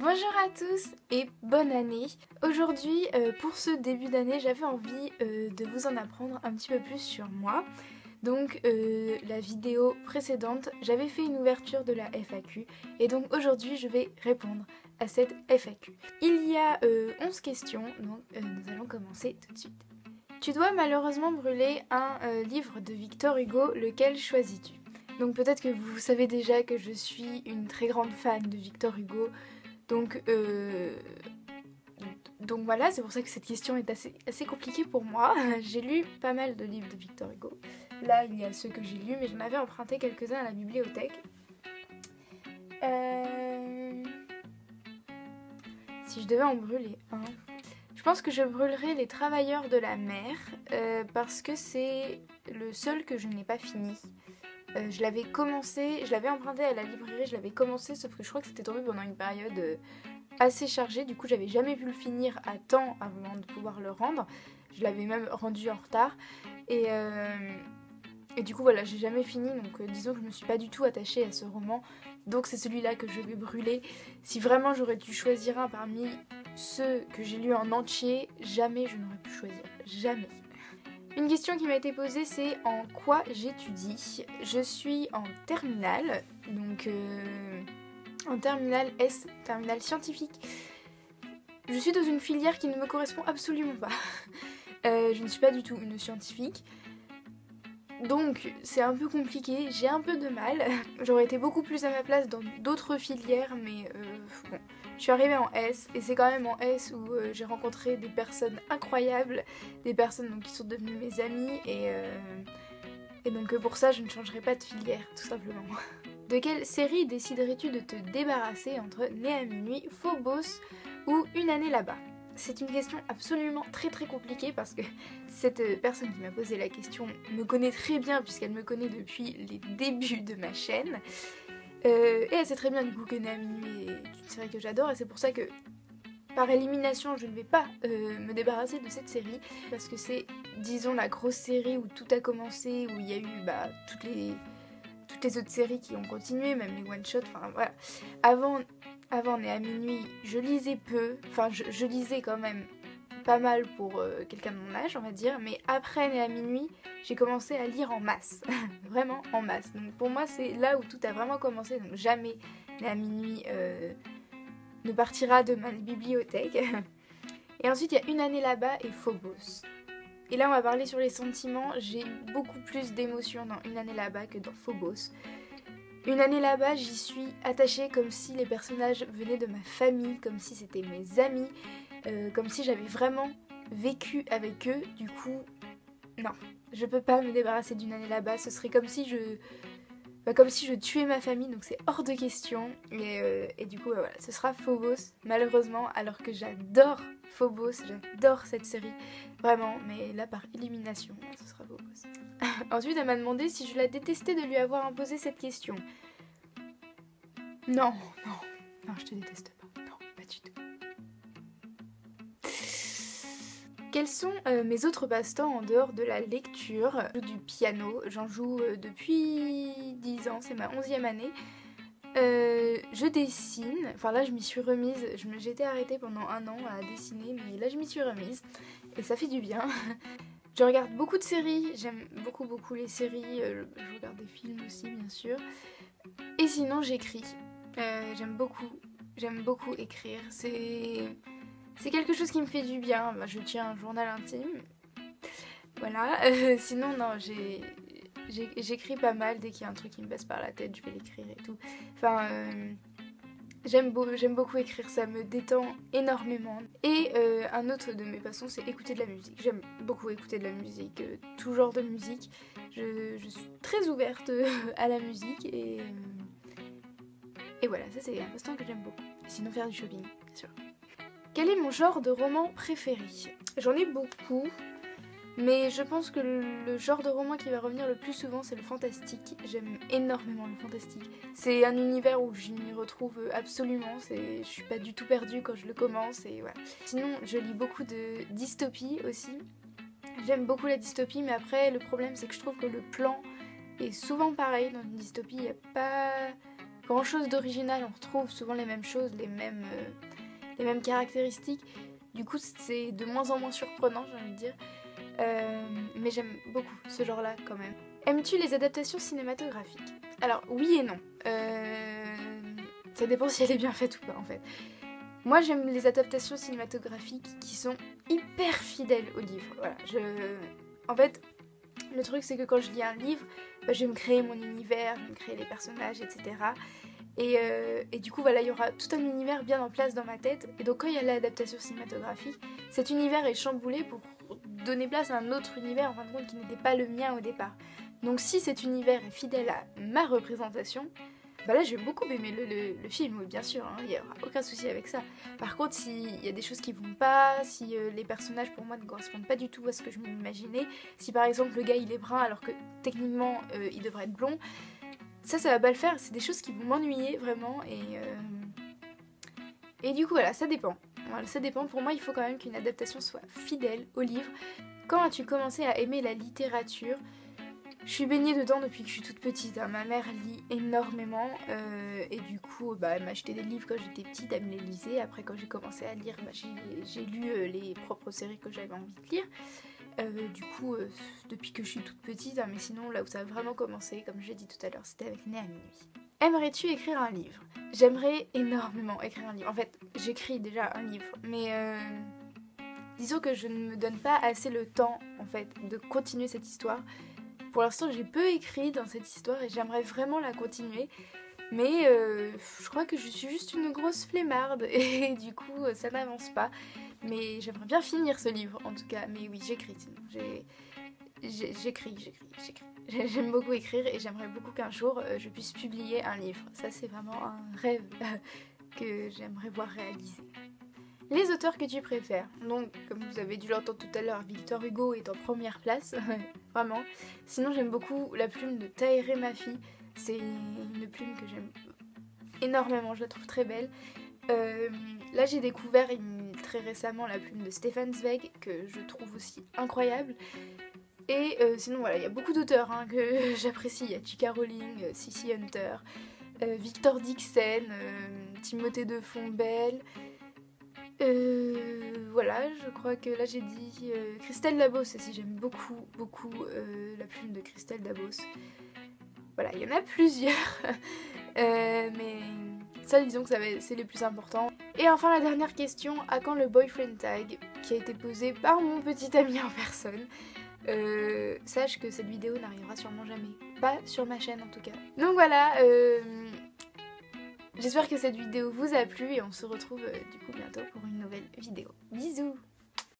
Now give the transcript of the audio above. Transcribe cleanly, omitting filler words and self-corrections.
Bonjour à tous et bonne année. Aujourd'hui, pour ce début d'année, j'avais envie de vous en apprendre un petit peu plus sur moi. Donc la vidéo précédente, j'avais fait une ouverture de la FAQ et donc aujourd'hui je vais répondre à cette FAQ. Il y a 11 questions, donc nous allons commencer tout de suite. Tu dois malheureusement brûler un livre de Victor Hugo, lequel choisis-tu? Donc peut-être que vous savez déjà que je suis une très grande fan de Victor Hugo, donc voilà, c'est pour ça que cette question est assez compliquée pour moi. J'ai lu pas mal de livres de Victor Hugo. Là, il y a ceux que j'ai lus, mais j'en avais emprunté quelques-uns à la bibliothèque. Si je devais en brûler un, je pense que je brûlerais Les Travailleurs de la mer, parce que c'est le seul que je n'ai pas fini. Je l'avais emprunté à la librairie, je l'avais commencé, sauf que je crois que c'était tombé pendant une période assez chargée, du coup j'avais jamais pu le finir à temps avant de pouvoir le rendre. Je l'avais même rendu en retard, et du coup voilà, j'ai jamais fini, donc disons que je me suis pas du tout attachée à ce roman, donc c'est celui-là que je vais brûler. Si vraiment j'aurais dû choisir un parmi ceux que j'ai lus en entier, jamais je n'aurais pu choisir, jamais. Une question qui m'a été posée, c'est en quoi j'étudie. Je suis en terminale, donc en terminale S, terminale scientifique. Je suis dans une filière qui ne me correspond absolument pas. Je ne suis pas du tout une scientifique. Donc c'est un peu compliqué, j'ai un peu de mal. J'aurais été beaucoup plus à ma place dans d'autres filières, mais bon. Je suis arrivée en S, et c'est quand même en S où j'ai rencontré des personnes incroyables, des personnes donc, qui sont devenues mes amies, et donc pour ça je ne changerai pas de filière, tout simplement. De quelle série déciderais-tu de te débarrasser entre Né à minuit, Phobos ou Une année là-bas? C'est une question absolument très compliquée parce que cette personne qui m'a posé la question me connaît très bien puisqu'elle me connaît depuis les débuts de ma chaîne. Et elle sait très bien du coup que Né à minuit est une série que j'adore, et c'est pour ça que par élimination je ne vais pas me débarrasser de cette série parce que c'est, disons, la grosse série où tout a commencé, où il y a eu toutes les autres séries qui ont continué, même les one-shots, enfin voilà. Avant Né à minuit, je lisais peu, enfin je lisais quand même pas mal pour quelqu'un de mon âge, on va dire, mais après Né à minuit, j'ai commencé à lire en masse, vraiment en masse. Donc pour moi, c'est là où tout a vraiment commencé, donc jamais Né à minuit ne partira de ma bibliothèque. Et ensuite, il y a Une année là-bas et Phobos. Et là, on va parler sur les sentiments. J'ai eu beaucoup plus d'émotions dans Une année là-bas que dans Phobos. Une année là-bas, j'y suis attachée comme si les personnages venaient de ma famille, comme si c'était mes amis, comme si j'avais vraiment vécu avec eux. Du coup, non, je peux pas me débarrasser d'Une année là-bas. Ce serait comme si je tuais ma famille, donc c'est hors de question. Et du coup, voilà, ce sera Phobos, malheureusement, alors que j'adore Phobos, j'adore cette série, vraiment, mais là par élimination, ce sera Phobos. Ensuite, elle m'a demandé si je la détestais de lui avoir imposé cette question. Non, je te déteste pas, non, pas du tout. Quels sont mes autres passe-temps en dehors de la lecture? Je joue du piano, j'en joue depuis 10 ans, c'est ma 11e année. Je dessine, enfin là je m'y suis remise, j'étais arrêtée pendant 1 an à dessiner, mais là je m'y suis remise et ça fait du bien. Je regarde beaucoup de séries, j'aime beaucoup les séries, je regarde des films aussi bien sûr. Et sinon j'écris, j'aime beaucoup écrire, c'est quelque chose qui me fait du bien. Je tiens un journal intime, voilà. Sinon non, j'écris pas mal, dès qu'il y a un truc qui me passe par la tête je vais l'écrire et tout. Enfin j'aime beaucoup écrire, ça me détend énormément. Et un autre de mes passions, c'est écouter de la musique. J'aime beaucoup écouter de la musique, tout genre de musique. Je suis très ouverte à la musique et voilà, ça c'est un passe-temps que j'aime beaucoup. Et sinon faire du shopping, bien sûr. Quel est mon genre de roman préféré? J'en ai beaucoup. Mais je pense que le genre de roman qui va revenir le plus souvent, c'est le fantastique. J'aime énormément le fantastique. C'est un univers où je m'y retrouve absolument. Je suis pas du tout perdue quand je le commence et voilà. Sinon, je lis beaucoup de dystopie aussi. J'aime beaucoup la dystopie, mais après, le problème, c'est que je trouve que le plan est souvent pareil dans une dystopie. Il n'y a grand chose d'original, on retrouve souvent les mêmes choses, les mêmes caractéristiques. Du coup c'est de moins en moins surprenant, j'ai envie de dire. Mais j'aime beaucoup ce genre-là quand même. Aimes-tu les adaptations cinématographiques? Alors oui et non. Ça dépend si elle est bien faite ou pas en fait. Moi j'aime les adaptations cinématographiques qui sont hyper fidèles au livre. Voilà, en fait, le truc c'est que quand je lis un livre, bah, je vais me créer mon univers, je vais me créer les personnages, etc. Et du coup voilà, il y aura tout un univers bien en place dans ma tête. Et donc quand il y a l'adaptation cinématographique, cet univers est chamboulé pour donner place à un autre univers en fin de compte qui n'était pas le mien au départ. Donc si cet univers est fidèle à ma représentation, bah là j'ai beaucoup aimé le film, oui bien sûr, hein, il n'y aura aucun souci avec ça. Par contre s'il y a des choses qui vont pas, si les personnages pour moi ne correspondent pas du tout à ce que je m'imaginais, si par exemple le gars il est brun alors que techniquement il devrait être blond, ça va pas le faire, c'est des choses qui vont m'ennuyer vraiment et du coup voilà, ça dépend. Voilà, ça dépend, pour moi il faut quand même qu'une adaptation soit fidèle au livre. Quand as-tu commencé à aimer la littérature? Je suis baignée dedans depuis que je suis toute petite, hein. Ma mère lit énormément et du coup elle m'a acheté des livres quand j'étais petite, elle me les lisait. Après quand j'ai commencé à lire, j'ai lu les propres séries que j'avais envie de lire. Du coup depuis que je suis toute petite, hein, mais sinon là où ça a vraiment commencé, comme j'ai dit tout à l'heure, c'était avec Né à minuit. Aimerais-tu écrire un livre? J'aimerais énormément écrire un livre. En fait j'écris déjà un livre, mais disons que je ne me donne pas assez le temps en fait de continuer cette histoire. Pour l'instant j'ai peu écrit dans cette histoire et j'aimerais vraiment la continuer. Mais je crois que je suis juste une grosse flemmarde et du coup ça n'avance pas. Mais j'aimerais bien finir ce livre en tout cas. Mais oui, j'écris sinon. J'écris. J'aime beaucoup écrire et j'aimerais beaucoup qu'un jour je puisse publier un livre. Ça c'est vraiment un rêve que j'aimerais voir réalisé. Les auteurs que tu préfères. Donc, comme vous avez dû l'entendre tout à l'heure, Victor Hugo est en première place, vraiment. Sinon, j'aime beaucoup la plume de Tahereh Mafi. C'est une plume que j'aime énormément, je la trouve très belle. Là, j'ai découvert très récemment la plume de Stefan Zweig, que je trouve aussi incroyable. Et sinon, voilà, il y a beaucoup d'auteurs hein, que j'apprécie. Il y a J.K. Rowling, C.C. Hunter, Victor Dixon, Timothée de Fontbelle. Voilà, je crois que là j'ai dit Christelle Dabos aussi, j'aime beaucoup la plume de Christelle Dabos. Voilà, il y en a plusieurs, mais ça disons que c'est les plus importants. Et enfin la dernière question, à quand le boyfriend tag qui a été posé par mon petit ami en personne. Sache que cette vidéo n'arrivera sûrement jamais, pas sur ma chaîne en tout cas. Donc voilà, j'espère que cette vidéo vous a plu et on se retrouve du coup bientôt pour une nouvelle vidéo. Bisous!